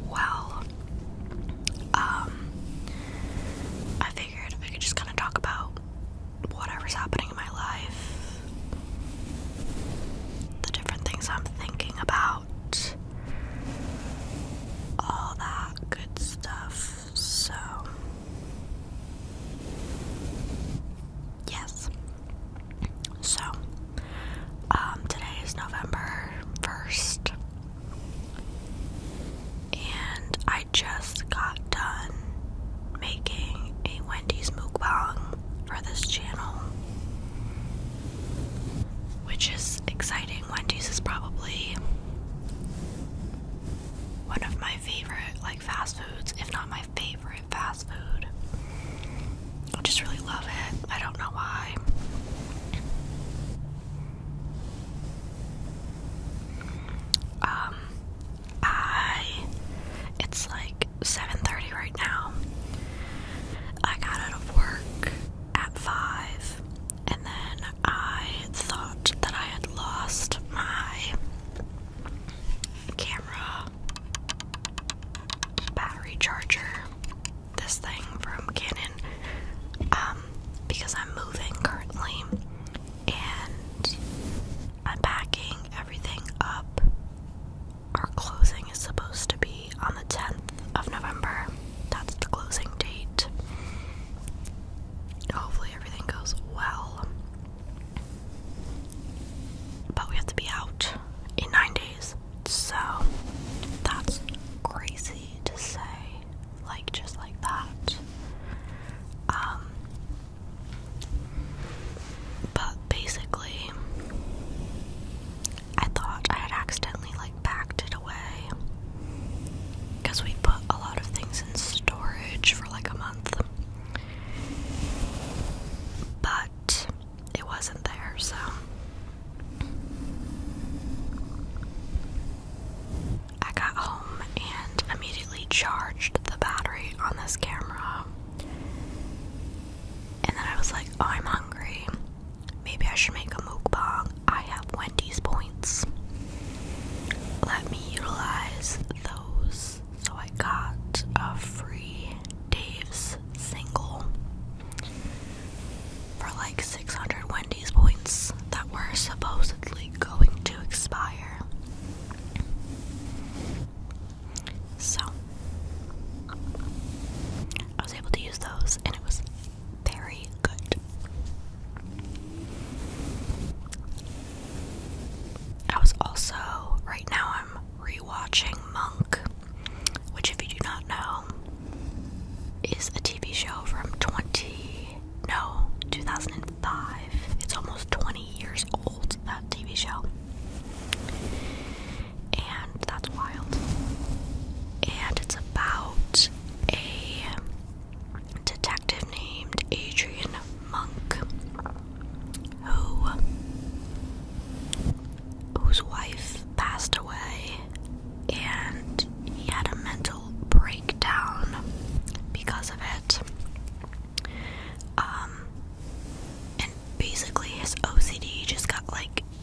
well. I figured I could just kind of talk about whatever's happening in my life, the different things I'm thinking about, all that good stuff. So, yes. So, today is November 1st, and I just got done making a Wendy's mukbang for this channel, which is exciting. Wendy's is probably one of my favorite, fast foods, if not my favorite fast food. I just really love it. I don't know why. It's 7:30 right now. I got out of work at 5, and then I thought that I had lost my camera battery charger, this thing from Canon, because I'm moving currently, and I'm packing everything up. Our closing is supposed to be on the 10th of November. That's the closing date. Hopefully everything goes well. But we have to be out in 9 days. So that's crazy to say. Just like that. But basically, I thought I had accidentally packed it away, because we put a lot of things in storage for a month, but it wasn't there. So I got home and immediately charged the battery on this camera, and then I was like, oh, I'm hungry, maybe I should make a mukbang. I have Wendy's points, let me utilize those. So I got a free Dave's single for 600 Wendy's points that were supposedly going to expire. So I was able to use those, and it was very good. I was also, right now I'm rewatching Monk, which, if you do not know, is a TV show from 2005. It's almost 20 years old, that TV show. And that's wild. And it's about a detective named Adrian Monk, whose wife passed away, and he had a mental breakdown because of it. And basically his OCD just got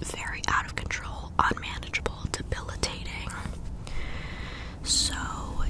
very out of control, unmanageable, debilitating. So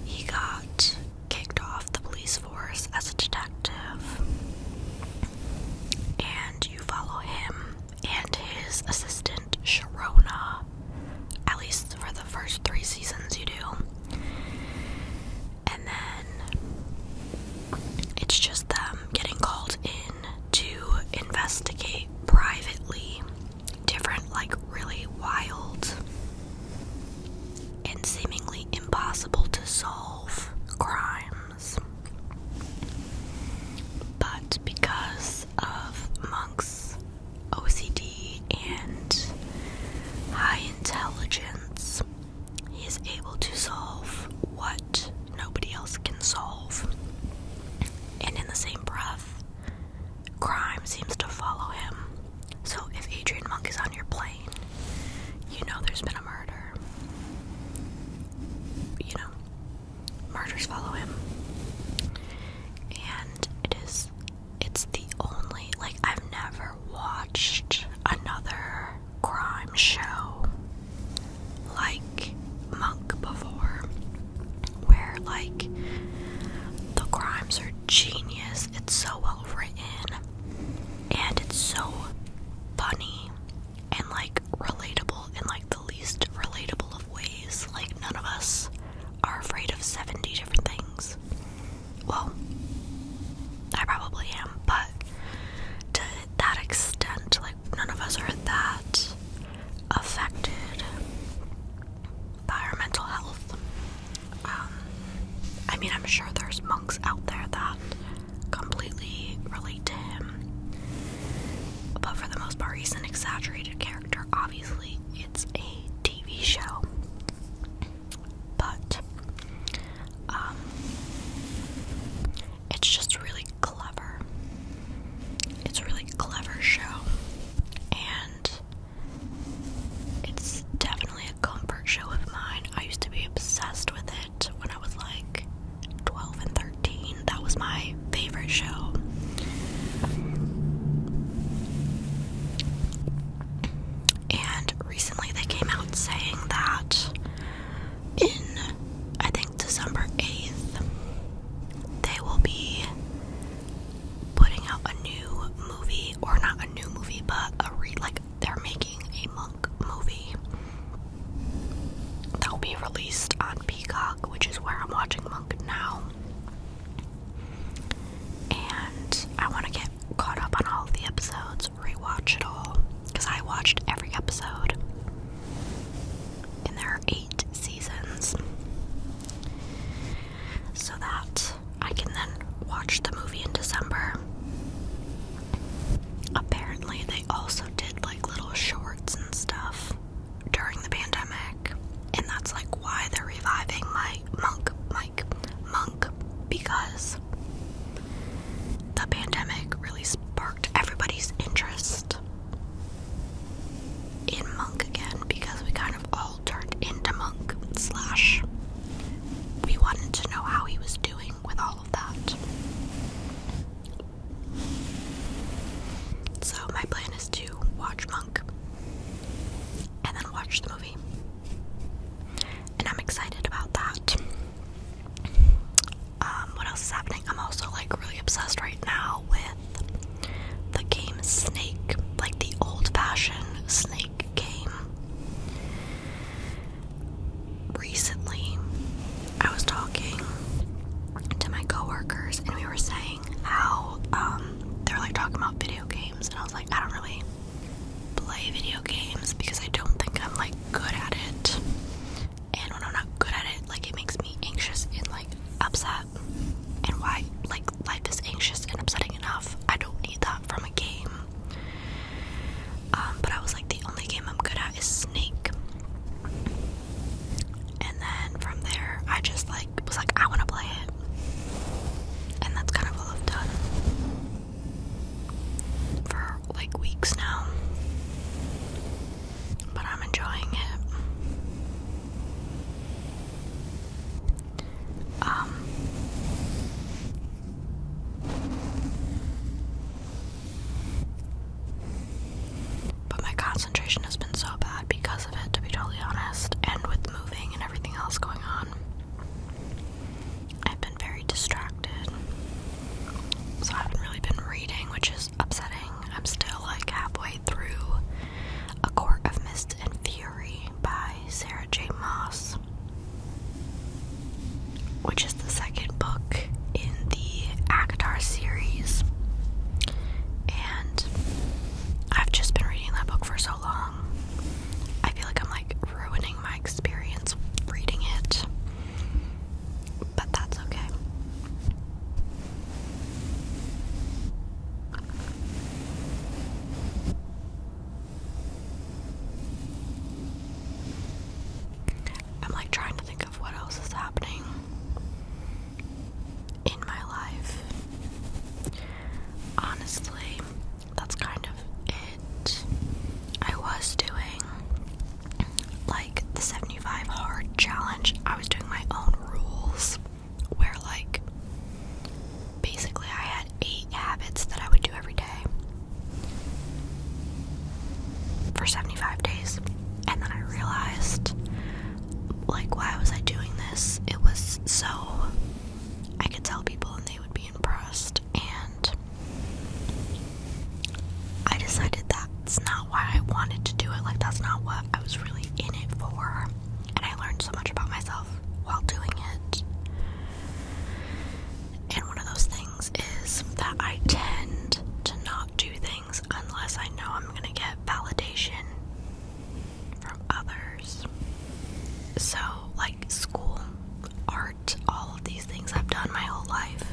he got kicked off the police force as a detective, and you follow him and his assistant Sharona, at least for the first 3 seasons you do. And then it's just them getting called in to investigate privately different really wild and seemingly impossible to solve crimes. But because of Monk's OCD and high intelligence, he is able to solve what nobody else can solve. And in the same breath, crime seems to follow him. So if Adrian Monk is on your plane, you know there's been a murder. Murders follow him. And it's the only, I've never watched another crime show like Monk before, Like, the crimes are genius. It's so well written, and it's so funny and like relatable in like the least relatable of ways. Like, none of us are afraid of 70 different things. Well, I probably am, but to that extent, like, none of us are that affected by our mental health. I mean, I'm sure there's monks out there that completely relate to him, but for the most part, he's an exaggerated character. Obviously, it's a TV show, but it's just really clever. It's a really clever show, and it's definitely a comfort show of mine. I used to be obsessed with it when I was like 12 and 13. That was my favorite show. And recently they came out saying that in, I think, December 8th, they will be putting out a new movie, or not a new movie, but they're making a monk movie that will be released on Peacock, which is where I'm watching Monk now. And I want to get caught up on all of the episodes, rewatch it all, because I watched every episode, and there are 8 seasons, so that I can then watch the movie in December. Apparently they also did like little shorts and stuff during the pandemic, and that's like why they're reviving Monk, because the pandemic really sparked everybody's interest in Monk again, because we kind of all turned into Monk / we wanted to know how he was doing with all of that. So my plan is to watch Monk and then watch the movie, and I'm excited about that. What else is happening? I'm also like really obsessed right now with the game Snake, like the old-fashioned Snake game. Recently, I was talking to my coworkers, and we were saying how they're like talking about video games, and I was like, I don't really play video games because I don't think I'm like good at it, and when I'm not good at it, like, it makes me anxious and like upset, and why, like, life is anxious and upsetting enough. I don't need that from a game. But I was like, the only game I'm good at is Snake. And then from there, I just like was like, I want to play it, and that's kind of all I've done for like weeks now, but I'm enjoying it. But my concentration has been so bad because of it, to be totally honest, and with moving and everything else going on, I've been very distracted, so I haven't really been reading, which is upsetting. I'm still like halfway through A Court of Mist and Fury by Sarah J. Maas, which is the second book in the ACOTAR series, and I've just been reading that book for so long. I feel like I'm like ruining my experience reading it, but that's okay. I'm like trying to think of what else is happening. that I tend to not do things unless I know I'm gonna get validation from others. So, like school, art, all of these things I've done my whole life.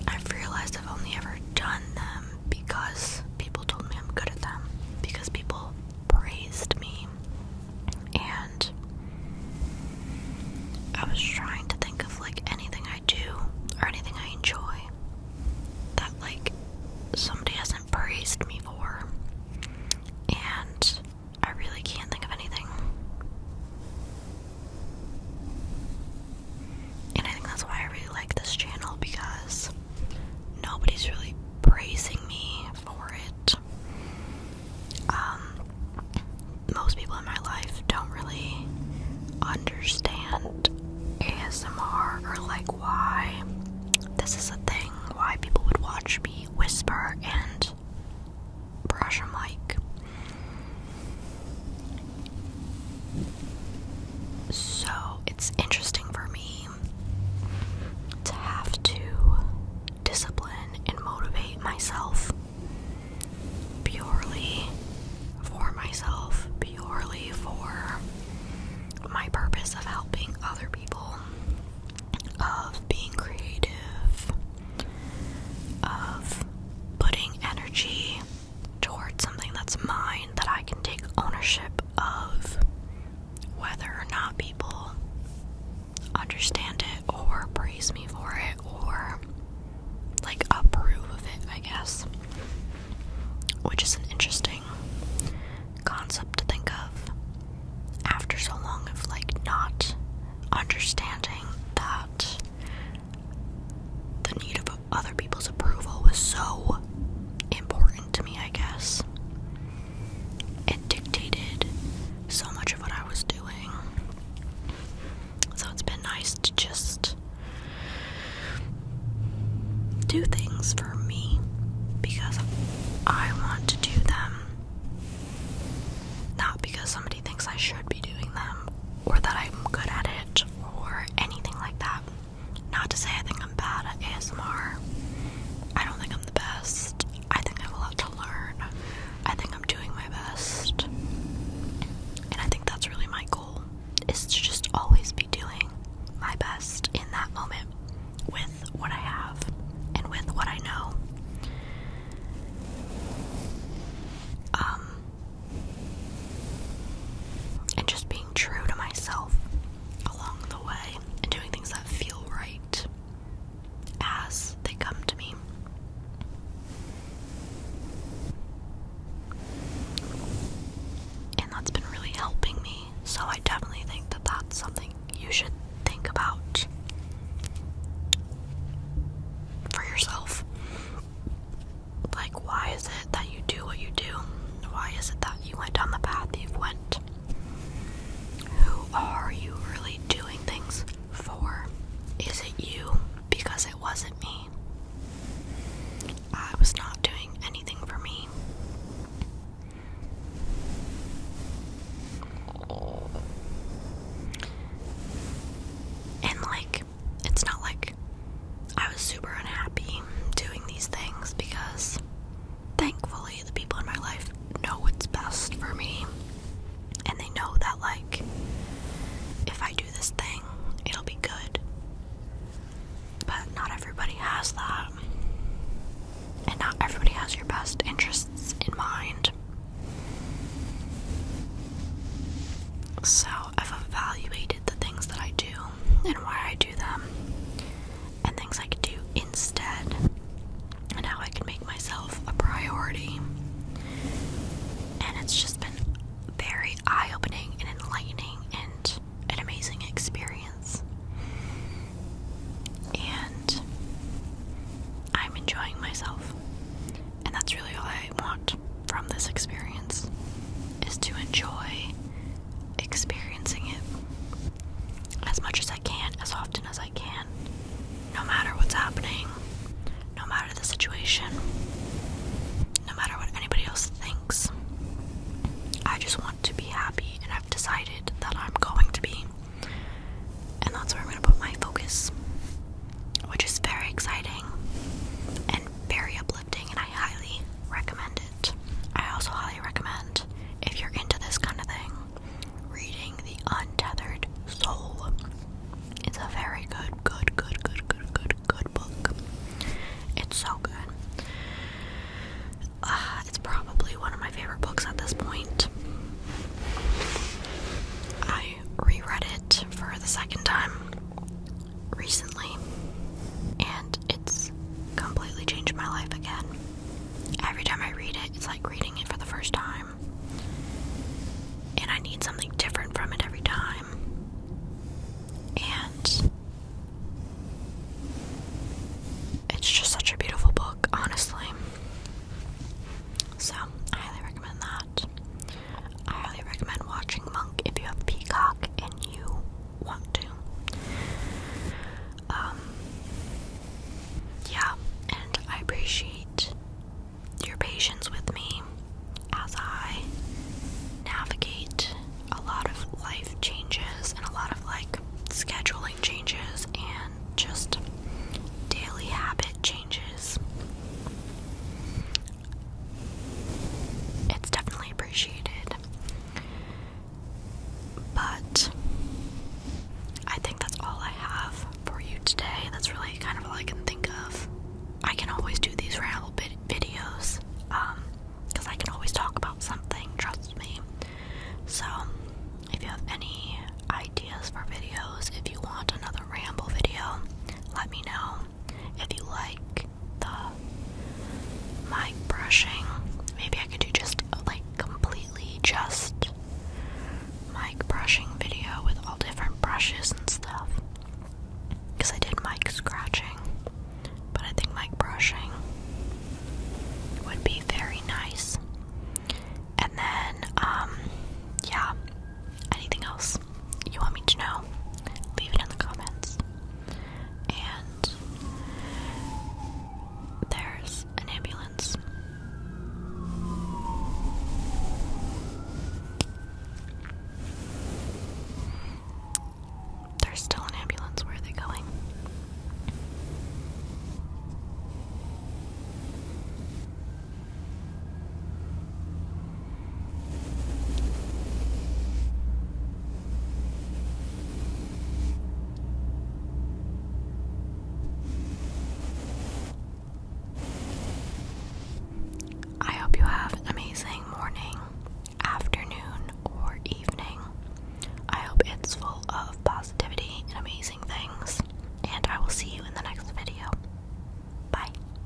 I've realized I've only ever done them because people told me I'm good at them, because people praised me. And I was trying to think of like anything I do or anything I enjoy that like somebody hasn't praised me for, and I really can't think of anything. And I think that's why I really like this channel, because nobody's really praising me for it. Most people in my life don't really understand ASMR or like why this is a thing, why people would watch me whisper and brush a mic. So it's interesting for me to have to discipline and motivate myself purely for myself, purely for my purpose of helping other people, of being creative, of putting energy towards something that's mine, that I can take ownership of, whether or not people understand it or praise me for it or like approve of it, I guess. Which is an interesting concept to think of after so long of like not understanding that the need of other people's approval was so important to me, I guess. It dictated so much of what I was doing. So it's been nice to just do things for me because I want to do them, not because somebody thinks I should be doing them or that I'm good at it or anything like that. Not to say I think I'm bad at ASMR. I don't think I'm the best. I think I have a lot to learn. I think I'm doing my best. And I think that's really my goal, is to just always be doing my best in that moment with what I have and with what I know. And just being true to myself along the way and doing things that feel right as they come to me. And that's been really helping me. So I definitely think that that's something you should think about for yourself. Like, why is it that you do what you do? Why is it that you went down the path you've went? Who are you really doing things for? Is it you? Because it wasn't me. I was not doing anything for me. And like, it's not like I was super unhappy doing these things, because thankfully the people in my life know what's best for me, and they know that like if I do this thing, it'll be good. But not everybody has that, and not everybody has your best interests in mind. So I've evaluated the things that I do and why I do them, and things I could do instead, and how I can make myself a priority. And it's just been very eye-opening and enlightening and an amazing experience. And I'm enjoying myself. And that's really all I want from this experience, is to enjoy experiencing it as much as I can, as often as I can, no matter what's happening, no matter the situation, no matter what anybody else thinks. I just want to be happy, and I've decided that I'm going to be. And that's where I'm going to put my focus, which is very exciting. like reading